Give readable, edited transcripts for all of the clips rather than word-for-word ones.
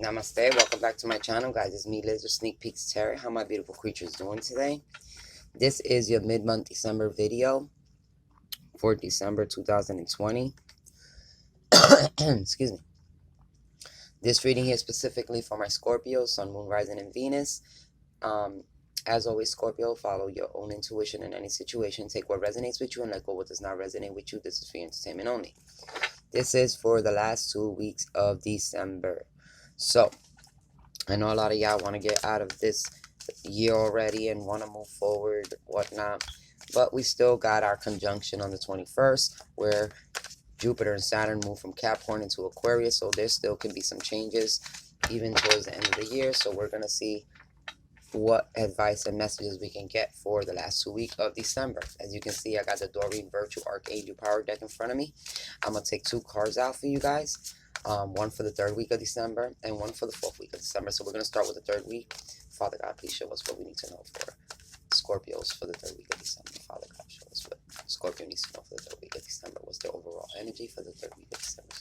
Namaste, welcome back to my channel, guys. It's me, Lizard Sneak Peeks Tarot. How my beautiful creatures doing today? This is your mid-month December video for December 2020. Excuse me. This reading here specifically for my Scorpio, Sun, Moon, Rising, and Venus. As always, Scorpio, follow your own intuition in any situation. Take what resonates with you and let go what does not resonate with you. This is for your entertainment only. This is for the last 2 weeks of December. So, I know a lot of y'all want to get out of this year already and want to move forward, whatnot. But we still got our conjunction on the 21st, where Jupiter and Saturn move from Capricorn into Aquarius. So there still can be some changes even towards the end of the year. So we're going to see what advice and messages we can get for the last 2 weeks of December. As you can see, I got the Doreen Virtue Archangel Power Deck in front of me. I'm going to take 2 cards out for you guys. One for the 3rd week of December and one for the 4th week of December. So we're going to start with the 3rd week. Father God, please show us what we need to know for Scorpios for the 3rd week of December. Father God, show us what Scorpio needs to know for the 3rd week of December. What's their overall energy for the 3rd week of December?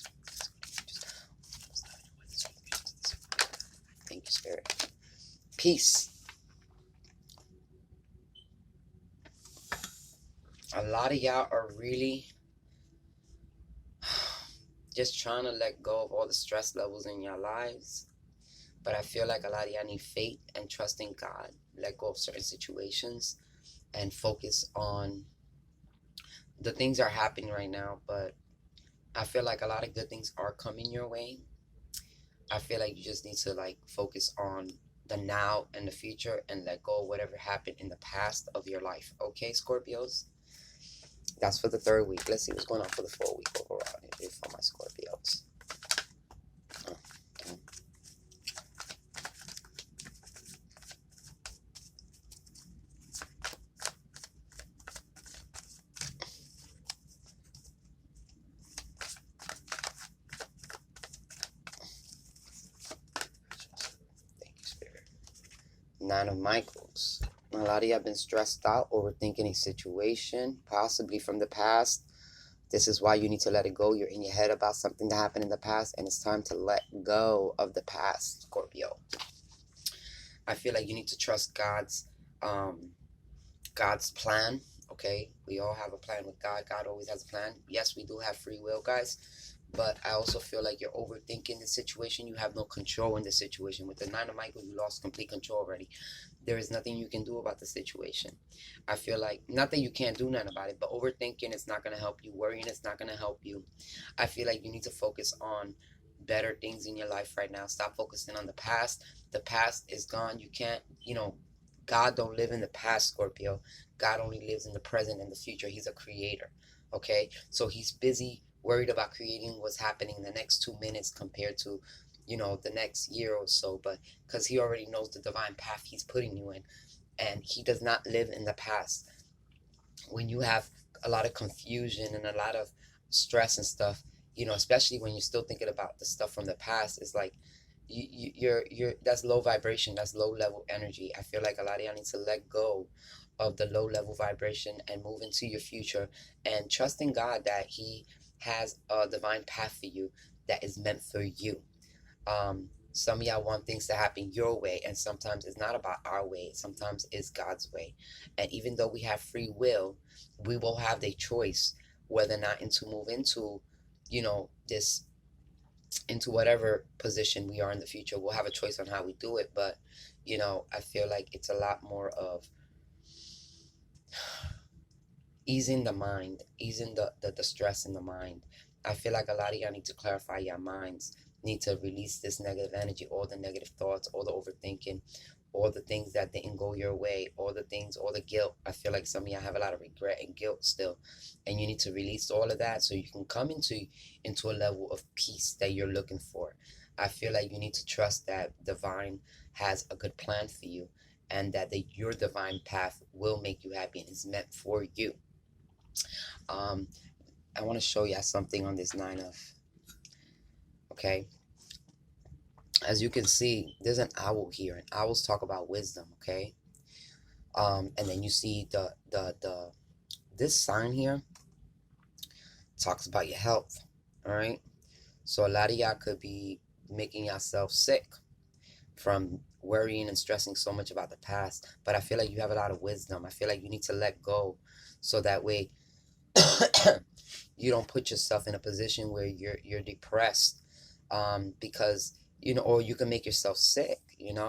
Thank you, Spirit. Peace. A lot of y'all are really just trying to let go of all the stress levels in your lives. But I feel like a lot of y'all need faith and trust in God. Let go of certain situations and focus on the things that are happening right now. But I feel like a lot of good things are coming your way. I feel like you just need to focus on the now and the future and let go of whatever happened in the past of your life. Okay, Scorpios? That's for the 3rd week. Let's see what's going on for the 4th week overall here for my Scorpios. Thank you, Spirit. 9 of Michaels. A lot of you have been stressed out, overthinking a situation, possibly from the past. This is why you need to let it go. You're in your head about something that happened in the past, and it's time to let go of the past, Scorpio. I feel like you need to trust God's plan, okay? We all have a plan with God. God always has a plan. Yes, we do have free will, guys. But I also feel like you're overthinking the situation. You have no control in the situation. With the 9 of Michael, you lost complete control already. There is nothing you can do about the situation. I feel like, not that you can't do nothing about it, but overthinking is not going to help you. Worrying is not going to help you. I feel like you need to focus on better things in your life right now. Stop focusing on the past. The past is gone. You can't, God don't live in the past, Scorpio. God only lives in the present and the future. He's a creator, okay? So he's busy worried about creating what's happening in the next 2 minutes compared to, the next year or so. But because he already knows the divine path he's putting you in, and he does not live in the past. When you have a lot of confusion and a lot of stress and stuff, especially when you're still thinking about the stuff from the past, it's like you're that's low vibration, that's low level energy. I feel like a lot of y'all need to let go of the low level vibration and move into your future and trust in God that he has a divine path for you that is meant for you. Some of y'all want things to happen your way, and sometimes it's not about our way. Sometimes it's God's way. And even though we have free will, we will have the choice whether or not to move into, this, into whatever position we are in the future. We'll have a choice on how we do it. But, I feel like it's a lot more of easing the mind, easing the stress in the mind. I feel like a lot of y'all need to clarify your minds, need to release this negative energy, all the negative thoughts, all the overthinking, all the things that didn't go your way, all the things, all the guilt. I feel like some of y'all have a lot of regret and guilt still, and you need to release all of that so you can come into a level of peace that you're looking for. I feel like you need to trust that divine has a good plan for you, and that your divine path will make you happy and is meant for you. I want to show you something on this 9 of, okay? As you can see, there's an owl here, and owls talk about wisdom, okay? And then you see this sign here talks about your health, all right? So a lot of y'all could be making yourself sick from worrying and stressing so much about the past. But I feel like you have a lot of wisdom. I feel like you need to let go so that way you don't put yourself in a position where you're depressed, because or you can make yourself sick,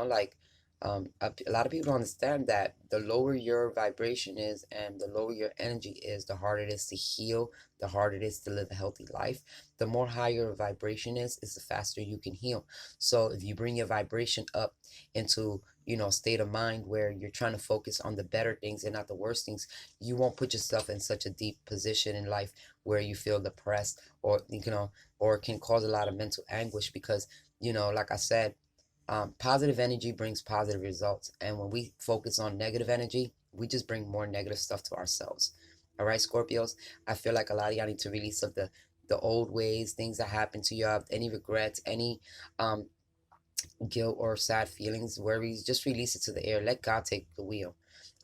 like, a lot of people don't understand that the lower your vibration is and the lower your energy is, the harder it is to heal, the harder it is to live a healthy life. The more higher your vibration is the faster you can heal. So if you bring your vibration up into a state of mind where you're trying to focus on the better things and not the worst things, you won't put yourself in such a deep position in life where you feel depressed, or it can cause a lot of mental anguish, because like I said, positive energy brings positive results, and when we focus on negative energy, we just bring more negative stuff to ourselves. All right, Scorpios, I feel like a lot of y'all need to release of the old ways, things that happened to you, any regrets, any um guilt or sad feelings, worries. Just release it to the air. Let God take the wheel.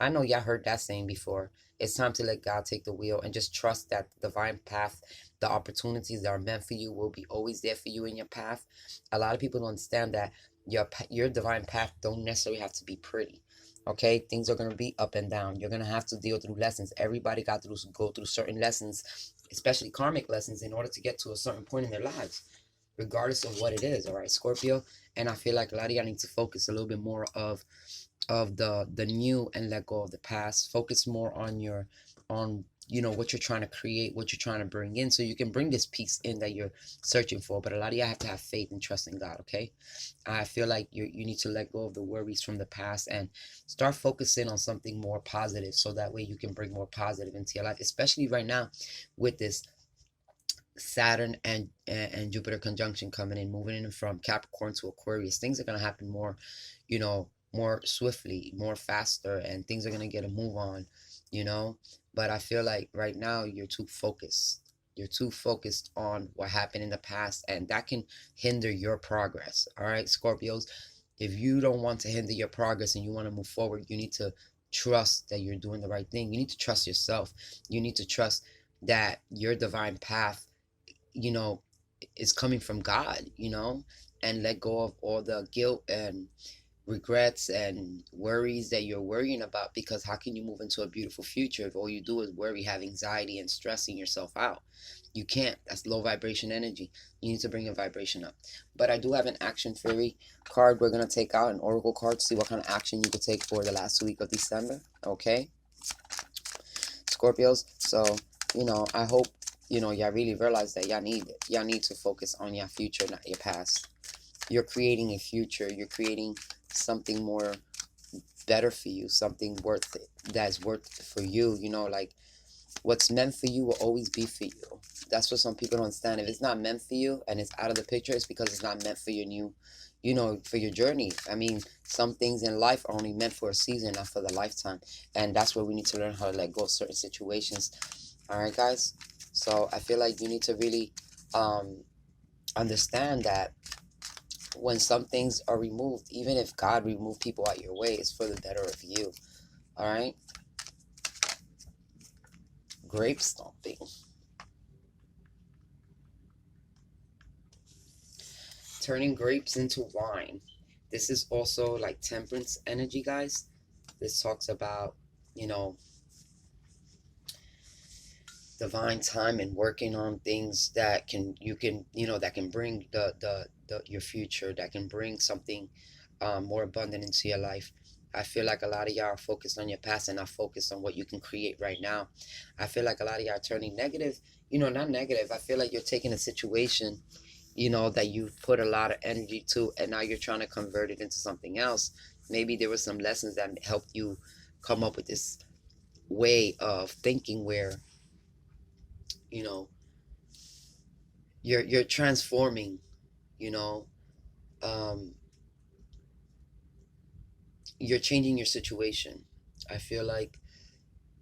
I know y'all heard that saying before. It's time to let God take the wheel and just trust that the divine path, the opportunities that are meant for you will be always there for you in your path. A lot of people don't understand that your divine path don't necessarily have to be pretty. Okay, things are gonna be up and down. You're gonna have to deal through lessons. Everybody got to go through certain lessons, especially karmic lessons, in order to get to a certain point in their lives, regardless of what it is. All right, Scorpio. And I feel like a lot of y'all need to focus a little bit more of the new and let go of the past. Focus more on what you're trying to create, what you're trying to bring in, so you can bring this peace in that you're searching for. But a lot of y'all have to have faith and trust in God. Okay, I feel like you need to let go of the worries from the past and start focusing on something more positive, so that way you can bring more positive into your life, especially right now with this Saturn and Jupiter conjunction coming in, moving in from Capricorn to Aquarius. Things are gonna happen more, more swiftly, more faster, and things are gonna get a move on, you know. But I feel like right now you're too focused. You're too focused on what happened in the past, and that can hinder your progress. All right, Scorpios, if you don't want to hinder your progress and you want to move forward, you need to trust that you're doing the right thing. You need to trust yourself. You need to trust that your divine path, you know, is coming from God, and let go of all the guilt and regrets and worries that you're worrying about, because how can you move into a beautiful future if all you do is worry, have anxiety, and stressing yourself out? You can't. That's low vibration energy. You need to bring your vibration up. But I do have an action fairy card we're going to take out, an oracle card, to see what kind of action you could take for the last week of December. Okay, Scorpios. So, I hope, y'all really realize that y'all need it. Y'all need to focus on your future, not your past. You're creating a future. You're creating something more better for you, something worth it, that's worth it for you. Like, what's meant for you will always be for you. That's what some people don't understand. If it's not meant for you and it's out of the picture, it's because it's not meant for your new, for your journey. I mean, some things in life are only meant for a season, not for the lifetime. And that's where we need to learn how to let go of certain situations. All right, guys. So I feel like you need to really understand that when some things are removed, even if God removed people out your way, it's for the better of you. All right. Grape stomping. Turning grapes into wine. This is also like temperance energy, guys. This talks about, you know, divine time and working on things that that can bring the your future, that can bring something more abundant into your life. I feel like a lot of y'all are focused on your past and not focused on what you can create right now. I feel like a lot of y'all are turning negative, not negative. I feel like you're taking a situation, that you've put a lot of energy to, and now you're trying to convert it into something else. Maybe there were some lessons that helped you come up with this way of thinking where, you know, you're transforming, you know, um, you're changing your situation. I feel like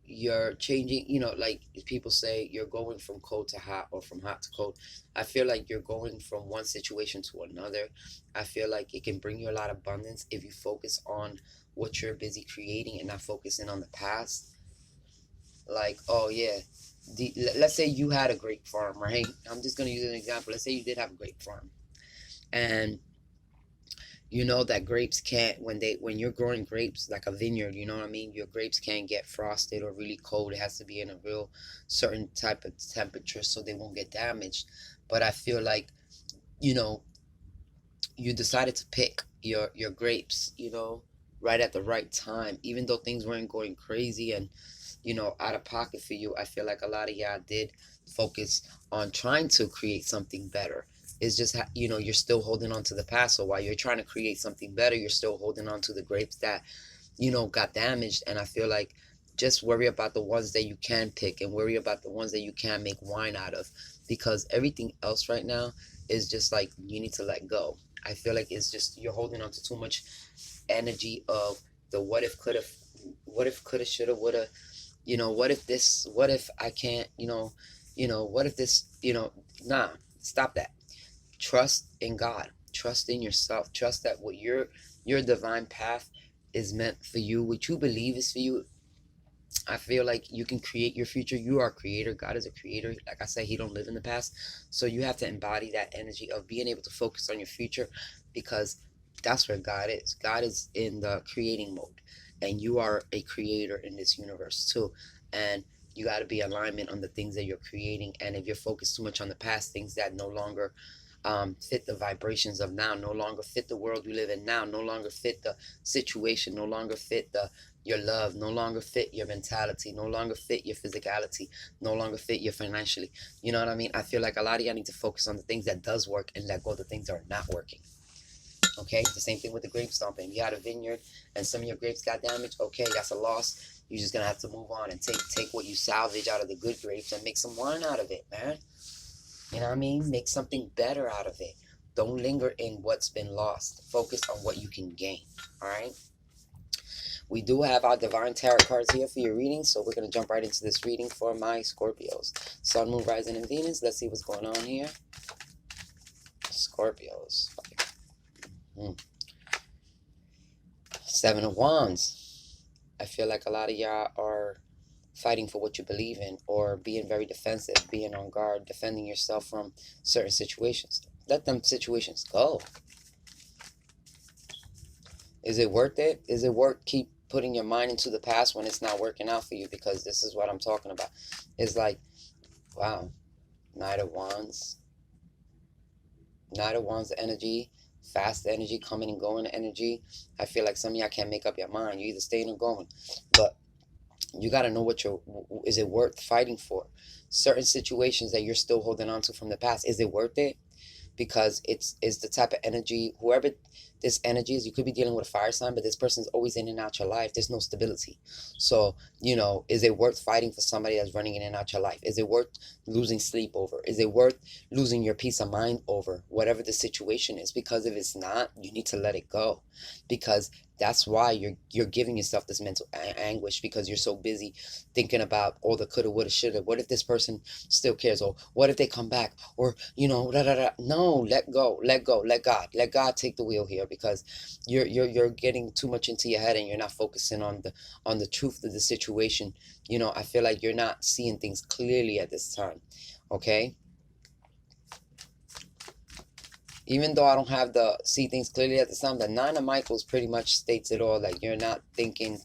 you're changing, like people say, you're going from cold to hot or from hot to cold. I feel like you're going from one situation to another. I feel like it can bring you a lot of abundance if you focus on what you're busy creating and not focusing on the past. Like, oh yeah, let's say you had a grape farm, right? I'm just going to use an example. Let's say you did have a grape farm, And you know that grapes can't, when you're growing grapes like a vineyard, you know what I mean, your grapes can't get frosted or really cold. It has to be in a real certain type of temperature so they won't get damaged. But I feel like, you know, you decided to pick your grapes, right at the right time, even though things weren't going crazy and out of pocket for you. I feel like a lot of y'all did focus on trying to create something better. It's just you're still holding on to the past. So while you're trying to create something better, you're still holding on to the grapes that got damaged. And I feel like just worry about the ones that you can pick and worry about the ones that you can make wine out of, because everything else right now is just like you need to let go. I feel like it's just you're holding on to too much energy of the what if, could have, what if, could have, should have, would have. What if this? What if I can't? What if this? Nah, stop that. Trust in God. Trust in yourself. Trust that what your divine path is meant for you. What you believe is for you. I feel like you can create your future. You are a creator. God is a creator. Like I said, he don't live in the past. So you have to embody that energy of being able to focus on your future, because that's where God is. God is in the creating mode. And you are a creator in this universe too. And you got to be alignment on the things that you're creating. And if you're focused too much on the past, things that no longer fit the vibrations of now, no longer fit the world we live in now, no longer fit the situation, no longer fit your love, no longer fit your mentality, no longer fit your physicality, no longer fit your financially. You know what I mean? I feel like a lot of y'all need to focus on the things that does work and let go of the things that are not working. Okay, the same thing with the grape stomping. You had a vineyard and some of your grapes got damaged. Okay, that's a loss. You're just gonna have to move on and take what you salvage out of the good grapes and make some wine out of it, man. You know what I mean? Make something better out of it. Don't linger in what's been lost. Focus on what you can gain. All right. We do have our Divine Tarot cards here for your reading, so we're going to jump right into this reading for my Scorpios. Sun, Moon, Rising, and Venus. Let's see what's going on here. Scorpios. Seven of Wands. I feel like a lot of y'all are fighting for what you believe in, or being very defensive, being on guard, defending yourself from certain situations. Let them situations go. Is it worth it? Is it worth keep putting your mind into the past when it's not working out for you? Because this is what I'm talking about. It's like, wow, Knight of Wands. Knight of Wands energy, fast energy, coming and going energy. I feel like some of y'all can't make up your mind. You're either staying or going. But you got to know is it worth fighting for? Certain situations that you're still holding on to from the past, is it worth it? Because it's the type of energy, whoever this energy is, you could be dealing with a fire sign, but this person's always in and out your life. There's no stability. So, is it worth fighting for somebody that's running in and out your life? Is it worth losing sleep over? Is it worth losing your peace of mind over? Whatever the situation is. Because if it's not, you need to let it go. Because that's why you're giving yourself this mental anguish, because you're so busy thinking about all the coulda, woulda, shoulda. What if this person still cares? Or what if they come back? Or da da da. No, let go, let God take the wheel here, because you're getting too much into your head and you're not focusing on the truth of the situation. I feel like you're not seeing things clearly at this time. Okay. Even though I don't have the see things clearly at the time, the Nine of Michaels pretty much states it all. Like, you're not thinking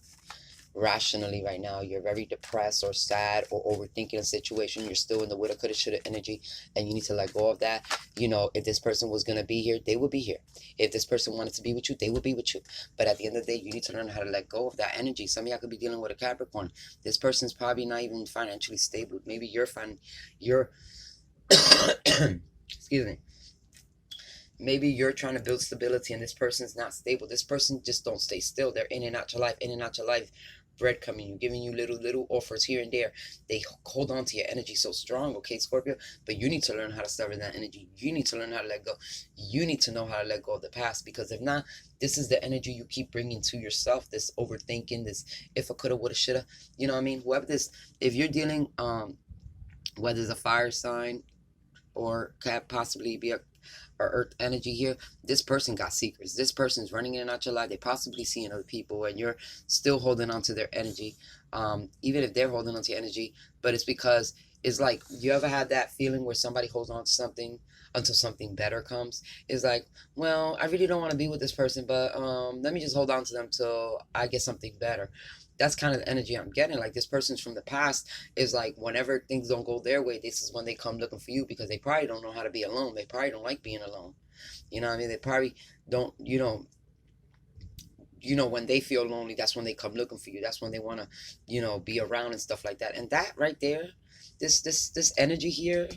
rationally right now. You're very depressed or sad or overthinking a situation. You're still in the woulda, coulda, shoulda energy, and you need to let go of that. If this person was going to be here, they would be here. If this person wanted to be with you, they would be with you. But at the end of the day, you need to learn how to let go of that energy. Some of y'all could be dealing with a Capricorn. This person's probably not even financially stable. Maybe you're excuse me. Maybe you're trying to build stability and this person's not stable. This person just don't stay still. They're in and out your life, in and out your life. Breadcrumbing, giving you little offers here and there. They hold on to your energy so strong, okay, Scorpio? But you need to learn how to sever that energy. You need to learn how to let go. You need to know how to let go of the past, because if not, this is the energy you keep bringing to yourself, this overthinking, this if I coulda, woulda, shoulda. You know what I mean? If you're dealing, whether it's a fire sign or could possibly be a earth energy here, this person got secrets. This person's running in and out your life. They possibly seeing other people, and you're still holding on to their energy, even if they're holding on to your energy. But it's because it's like, you ever had that feeling where somebody holds on to something until something better comes. It's like, well, I really don't want to be with this person, but let me just hold on to them till I get something better. That's kind of the energy I'm getting. Like, this person's from the past is like, whenever things don't go their way, this is when they come looking for you, because they probably don't know how to be alone. They probably don't like being alone. You know what I mean? They probably don't, when they feel lonely, that's when they come looking for you. That's when they want to, be around and stuff like that. And that right there, this energy here,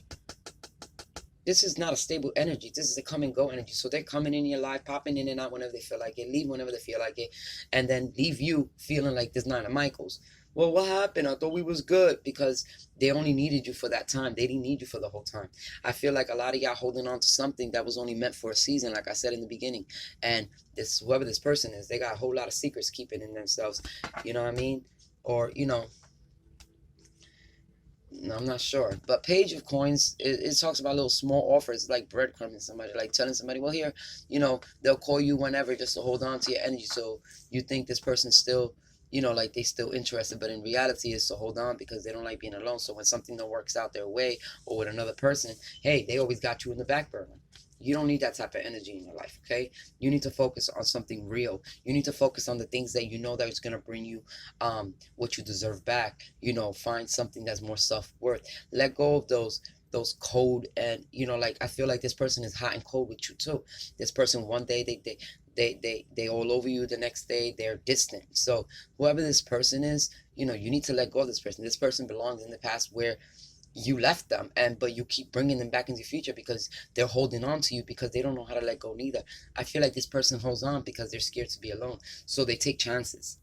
this is not a stable energy. This is a come and go energy. So they're coming in your life, popping in and out whenever they feel like it, leave whenever they feel like it, and then leave you feeling like this Nine of Michaels. Well, what happened? I thought we was good, because they only needed you for that time. They didn't need you for the whole time. I feel like a lot of y'all holding on to something that was only meant for a season, like I said in the beginning. And whoever this person is, they got a whole lot of secrets keeping in themselves. You know what I mean? Or, I'm not sure. But Page of Coins, it talks about little small offers, like breadcrumbing somebody, like telling somebody, well, here, they'll call you whenever, just to hold on to your energy. So you think this person's still, like they still interested, but in reality it's to hold on, because they don't like being alone. So when something don't works out their way, or with another person, hey, they always got you in the back burner. You don't need that type of energy in your life, okay? You need to focus on something real. You need to focus on the things that you know that is going to bring you what you deserve back. Find something that's more self-worth. Let go of those cold, and like, I feel like this person is hot and cold with you too. This person, one day they all over you, the next day they're distant. So whoever this person is, you need to let go of this person. This person belongs in the past, where you left them, but you keep bringing them back into the future, because they're holding on to you, because they don't know how to let go neither. I feel like this person holds on because they're scared to be alone, so they take chances.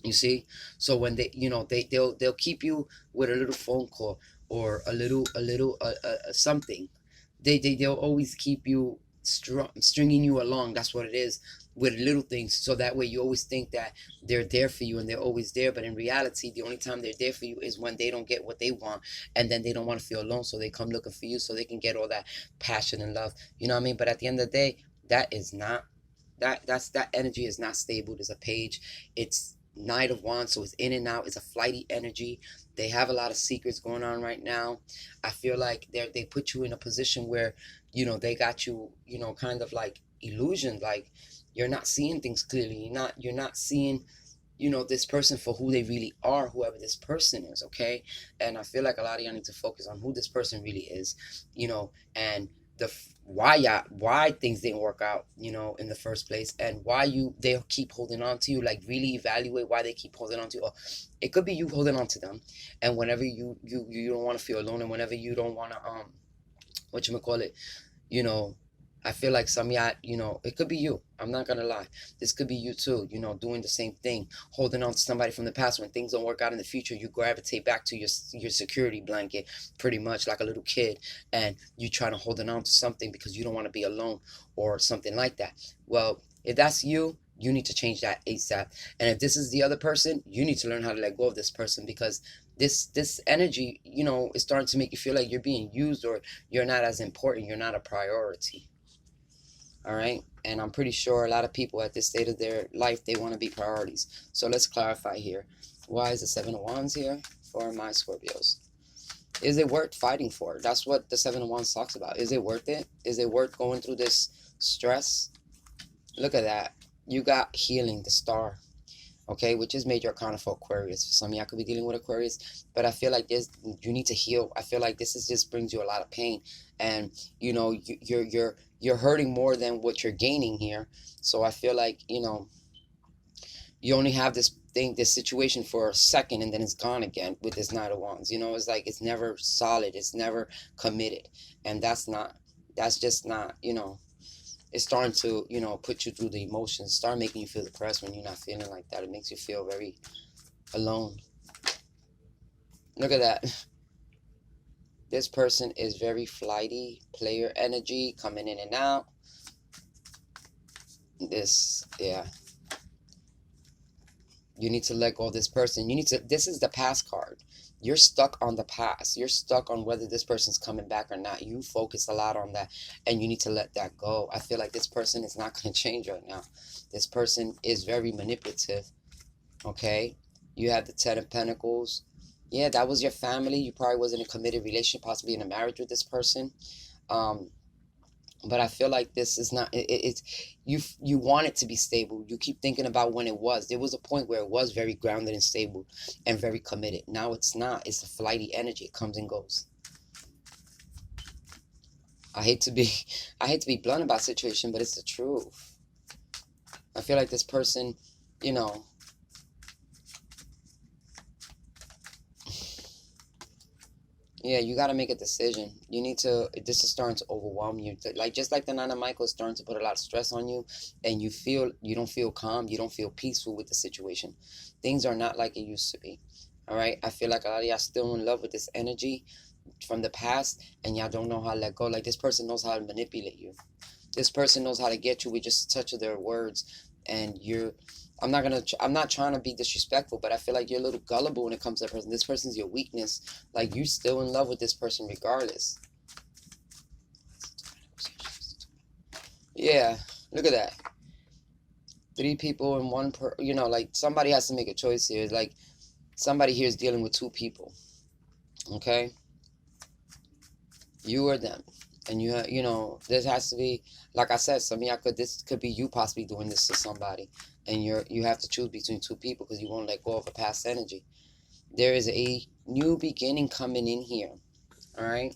You see? So when they'll keep you with a little phone call, or a something. They'll always keep you stringing you along. That's what it is, with little things. So that way you always think that they're there for you, and they're always there. But in reality, the only time they're there for you is when they don't get what they want, and then they don't want to feel alone. So they come looking for you, so they can get all that passion and love. You know what I mean? But at the end of the day, that is not that energy is not stable. There's a Page. It's Knight of Wands, so it's in and out. It's a flighty energy. They have a lot of secrets going on right now. I feel like they put you in a position where, they got you, kind of like illusioned, like you're not seeing things clearly. You're not seeing, this person for who they really are, whoever this person is, okay? And I feel like a lot of y'all need to focus on who this person really is, and why things didn't work out, in the first place, and why they keep holding on to you. Like, really evaluate why they keep holding on to you. Or it could be you holding on to them, and whenever you don't want to feel alone, and whenever you don't want to whatchamacallit, you know I feel like some y'all, it could be you. I'm not gonna lie. This could be you too, doing the same thing, holding on to somebody from the past. When things don't work out in the future, you gravitate back to your security blanket, pretty much like a little kid, and you trying to hold on to something because you don't want to be alone, or something like that. Well, if that's you, you need to change that ASAP. And if this is the other person, you need to learn how to let go of this person, because this energy, is starting to make you feel like you're being used, or you're not as important, you're not a priority. All right? And I'm pretty sure a lot of people at this state of their life, they want to be priorities. So let's clarify here. Why is the Seven of Wands here for my Scorpios? Is it worth fighting for? That's what the Seven of Wands talks about. Is it worth it? Is it worth going through this stress? Look at that. You got healing, the Star. Okay, which is major arcana for Aquarius. For some of y'all could be dealing with Aquarius, but I feel like you need to heal. I feel like this just brings you a lot of pain, and you're hurting more than what you're gaining here. So I feel like you only have this situation for a second, and then it's gone again with this Knight of Wands. It's like it's never solid, it's never committed, and that's just not. It's starting to, put you through the emotions, start making you feel depressed when you're not feeling like that. It makes you feel very alone. Look at that. This person is very flighty, player energy, coming in and out. Yeah. You need to let go of this person. This is the past card. You're stuck on the past. You're stuck on whether this person's coming back or not. You focus a lot on that, and you need to let that go. I feel like this person is not going to change right now. This person is very manipulative, okay? You have the Ten of Pentacles. Yeah, that was your family. You probably was in a committed relationship, possibly in a marriage with this person. But I feel like this is not it's you want it to be stable. You keep thinking about when it was. There was a point where it was very grounded and stable and very committed. Now it's not. It's a flighty energy. It comes and goes. I hate to be I hate to be blunt about situation, but it's the truth. I feel like this person, you know, yeah, you got to make a decision. You need to, this is starting to overwhelm you. Like, just like the Nine of Michael is starting to put a lot of stress on you, and you don't feel calm, you don't feel peaceful with the situation. Things are not like it used to be. All right. I feel like a lot of y'all still in love with this energy from the past, and y'all don't know how to let go. Like, this person knows how to manipulate you. This person knows how to get you with just a touch of their words, and I'm not trying to be disrespectful, but I feel like you're a little gullible when it comes to that person. This person's your weakness. Like, you're still in love with this person regardless. Yeah, look at that. Three people in one like, somebody has to make a choice here. It's like somebody here is dealing with two people. Okay? You or them. And this has to be, like I said, this could be you possibly doing this to somebody, and you have to choose between two people because you won't let go of a past energy. There is a new beginning coming in here. All right,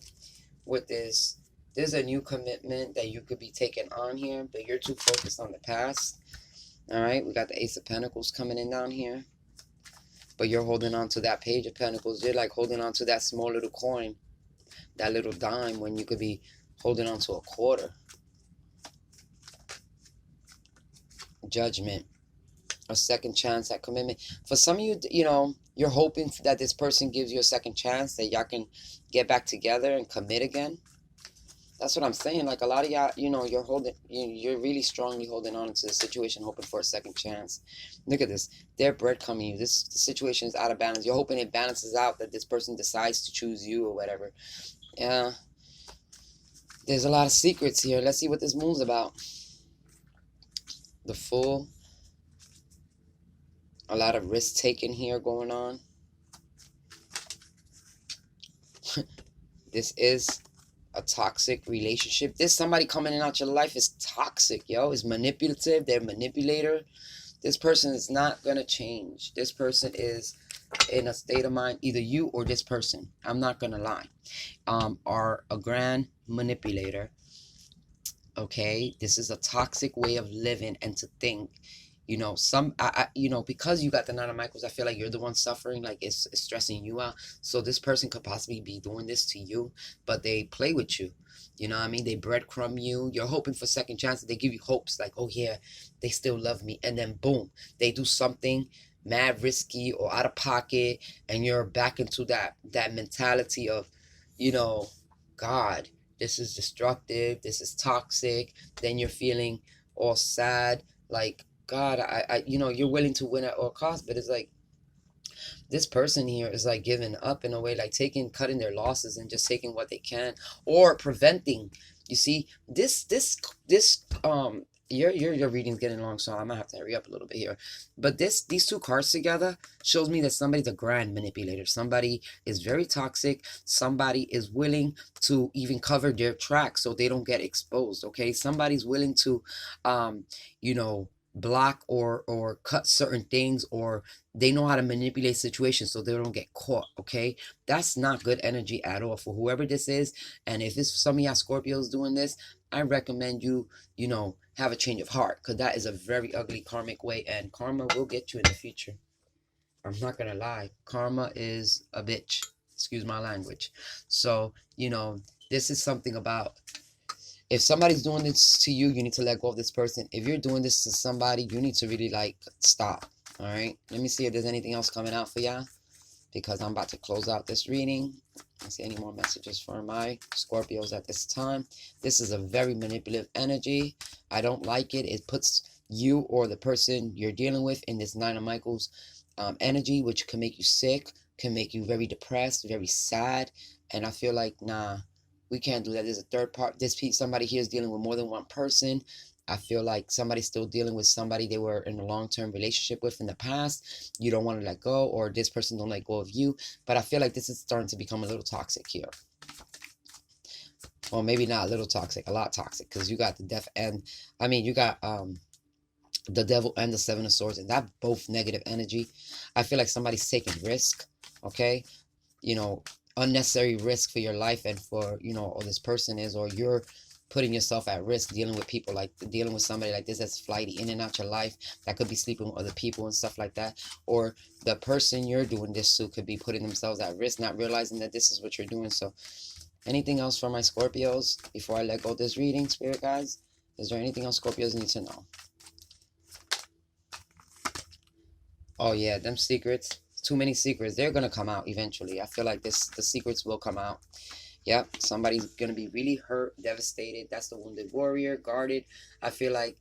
with this, there's a new commitment that you could be taking on here, but you're too focused on the past. All right, we got the Ace of Pentacles coming in down here, but you're holding on to that Page of Pentacles. You're like holding on to that small little coin, that little dime, when you could be holding on to a quarter. Judgment, a second chance at commitment. For some of you, you're hoping that this person gives you a second chance, that y'all can get back together and commit again. That's what I'm saying. Like, a lot of y'all, you're really strongly holding on to the situation, hoping for a second chance. Look at this. They're breadcrumbing you. The situation is out of balance. You're hoping it balances out, that this person decides to choose you or whatever. Yeah. There's a lot of secrets here. Let's see what this moon's about. The Fool. A lot of risk taking here going on. This is a toxic relationship. This somebody coming in out your life is toxic, yo. Is manipulative. They're a manipulator. This person is not going to change. This person is in a state of mind, either you or this person, I'm not going to lie, are a grand manipulator. Okay, this is a toxic way of living and to think. Because you got the Nine of Michaels, I feel like you're the one suffering, like it's stressing you out. So this person could possibly be doing this to you, but they play with you. You know what I mean? They breadcrumb you. You're hoping for second chances. They give you hopes like, oh yeah, they still love me. And then boom, they do something mad risky or out of pocket, and you're back into that mentality of, God, this is destructive, this is toxic. Then you're feeling all sad, like, God, you're willing to win at all costs, but it's like this person here is like giving up in a way, like cutting their losses and just taking what they can, or preventing. You see, your reading's getting long, so I might have to hurry up a little bit here. But these two cards together shows me that somebody's a grand manipulator. Somebody is very toxic. Somebody is willing to even cover their tracks so they don't get exposed. Okay, somebody's willing to, block or cut certain things, or they know how to manipulate situations so they don't get caught. Okay, that's not good energy at all for whoever this is. And if it's some of y'all Scorpios doing this, I recommend you have a change of heart, because that is a very ugly karmic way, and karma will get you in the future. I'm not gonna lie, karma is a bitch, excuse my language. So this is something about, if somebody's doing this to you, you need to let go of this person. If you're doing this to somebody, you need to really stop. All right, let me see if there's anything else coming out for y'all, because I'm about to close out this reading. Let's see any more messages for my Scorpios at this time. This is a very manipulative energy. I don't like it. It puts you or the person you're dealing with in this Nine of Michaels energy, which can make you sick, can make you very depressed, very sad. And I feel like, nah, we can't do that. There's a third part. Somebody here is dealing with more than one person. I feel like somebody's still dealing with somebody they were in a long-term relationship with in the past. You don't want to let go, or this person don't let go of you. But I feel like this is starting to become a little toxic here. Well, maybe not a little toxic, a lot toxic, because you got the death and I mean you got the devil and the seven of swords, and that both negative energy. I feel like somebody's taking risk, okay, you know, unnecessary risk for your life and for, you know, or this person is, or you're putting yourself at risk dealing with people, like dealing with somebody like this that's flighty in and out your life, that could be sleeping with other people and stuff like that. Or the person you're doing this to could be putting themselves at risk, not realizing that this is what you're doing. So anything else for my Scorpios before I let go of this reading, spirit guys? Is there anything else Scorpios need to know? Oh yeah, them secrets. Too many secrets. They're gonna come out eventually. I feel like the secrets will come out. Yep, somebody's gonna be really hurt, devastated. That's the wounded warrior, guarded. I feel like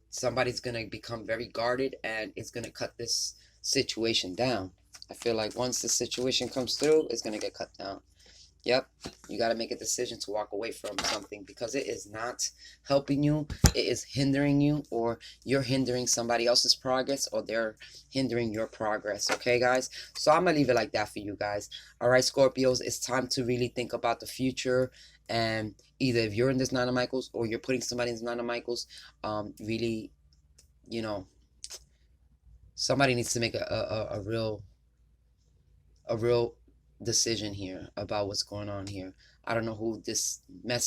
somebody's gonna become very guarded, and it's gonna cut this situation down. I feel like once the situation comes through, it's gonna get cut down. Yep, you got to make a decision to walk away from something because it is not helping you. It is hindering you, or you're hindering somebody else's progress, or they're hindering your progress. Okay, guys? So I'm going to leave it like that for you guys. All right, Scorpios, it's time to really think about the future. And either if you're in this Nine of Michaels or you're putting somebody in this Nine of Michaels, really, you know, somebody needs to make a real decision here about what's going on here. I don't know who this message